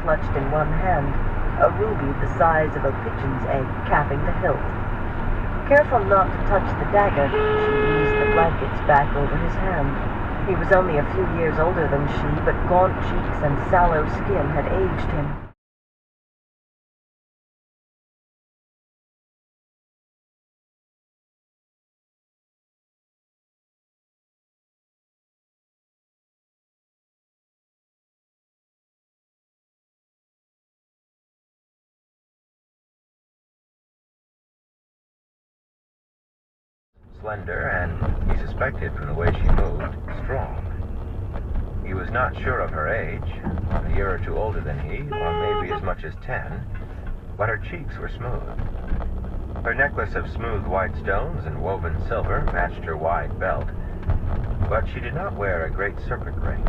clutched in one hand, a ruby the size of a pigeon's egg capping the hilt. Careful not to touch the dagger, she eased the blankets back over his hand. He was only a few years older than she, but gaunt cheeks and sallow skin had aged him. Slender, and he suspected from the way she moved, strong. He was not sure of her age, a year or two older than he, or maybe as much as 10, but her cheeks were smooth. Her necklace of smooth white stones and woven silver matched her wide belt, but she did not wear a great serpent ring.